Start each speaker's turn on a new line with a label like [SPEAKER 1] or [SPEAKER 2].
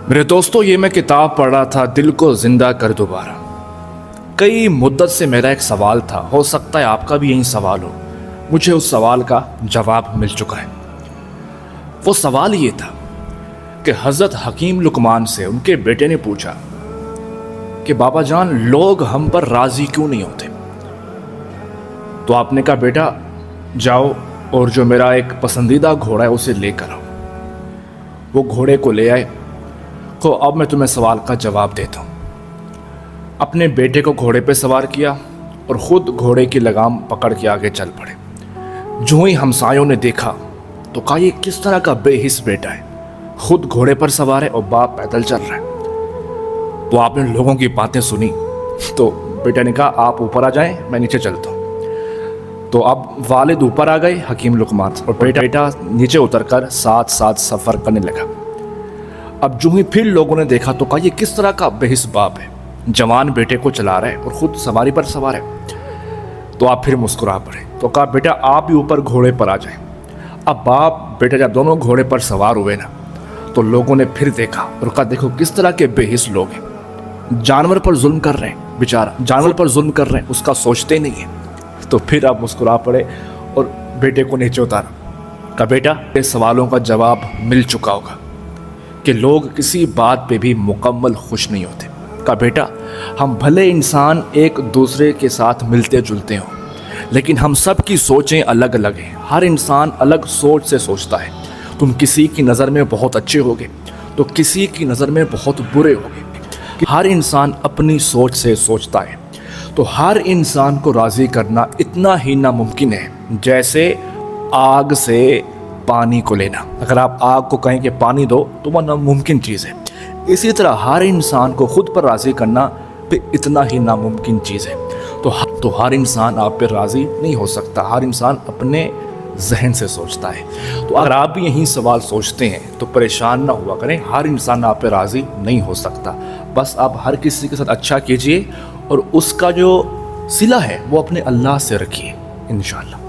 [SPEAKER 1] मेरे दोस्तों, ये मैं किताब पढ़ रहा था, दिल को जिंदा कर दोबारा। कई मुद्दत से मेरा एक सवाल था, हो सकता है आपका भी यही सवाल हो। मुझे उस सवाल का जवाब मिल चुका है। वो सवाल ये था कि हज़रत हकीम लुकमान से उनके बेटे ने पूछा कि बाबा जान, लोग हम पर राज़ी क्यों नहीं होते? तो आपने कहा, बेटा जाओ और जो मेरा एक पसंदीदा घोड़ा है उसे लेकर आओ। वो घोड़े को ले आए। तो अब मैं तुम्हें सवाल का जवाब देता हूँ। अपने बेटे को घोड़े पे सवार किया और ख़ुद घोड़े की लगाम पकड़ के आगे चल पड़े। जो ही हमसायों ने देखा तो कहा, ये किस तरह का बेहिस बेटा है, खुद घोड़े पर सवार है और बाप पैदल चल रहा है। तो आपने लोगों की बातें सुनी तो बेटा ने कहा, आप ऊपर आ जाएं, मैं नीचे चलता हूँ। तो अब वालिद ऊपर आ गए हकीम लुकमान और बेटा नीचे उतरकर साथ साथ सफ़र करने लगा। अब जो ही फिर लोगों ने देखा तो कहा, ये किस तरह का बेहिस बाप है, जवान बेटे को चला रहा है और ख़ुद सवारी पर सवार है। तो आप फिर मुस्कुरा पड़े। तो कहा, बेटा आप भी ऊपर घोड़े पर आ जाएं। अब बाप बेटा जब दोनों घोड़े पर सवार हुए ना, तो लोगों ने फिर देखा और कहा, देखो किस तरह के बेहिस लोग हैं, जानवर पर जुल्म कर रहे हैं, बेचारा जानवर पर जुल्म कर रहे हैं, उसका सोचते नहीं है। तो फिर आप मुस्कुरा पड़े और बेटे को नीचे उतारा। कहा, बेटा ये सवालों का जवाब मिल चुका होगा कि लोग किसी बात पे भी मुकम्मल खुश नहीं होते। कहा, बेटा हम भले इंसान एक दूसरे के साथ मिलते जुलते हों, लेकिन हम सब की सोचें अलग अलग हैं। हर इंसान अलग सोच से सोचता है। तुम किसी की नज़र में बहुत अच्छे होगे तो किसी की नज़र में बहुत बुरे होगे। हर इंसान अपनी सोच से सोचता है। तो हर इंसान को राज़ी करना इतना ही नामुमकिन है जैसे आग से पानी को लेना। अगर आप आग को कहें कि पानी दो तो वह नामुमकिन चीज़ है। इसी तरह हर इंसान को खुद पर राज़ी करना भी इतना ही नामुमकिन चीज़ है। तो हर इंसान आप पर राज़ी नहीं हो सकता। हर इंसान अपने जहन से सोचता है। तो अगर आप भी यही सवाल सोचते हैं तो परेशान ना हुआ करें। हर इंसान आप पर राज़ी नहीं हो सकता। बस आप हर किसी के साथ अच्छा कीजिए और उसका जो सिला है वो अपने अल्लाह से रखिए, इंशाअल्लाह।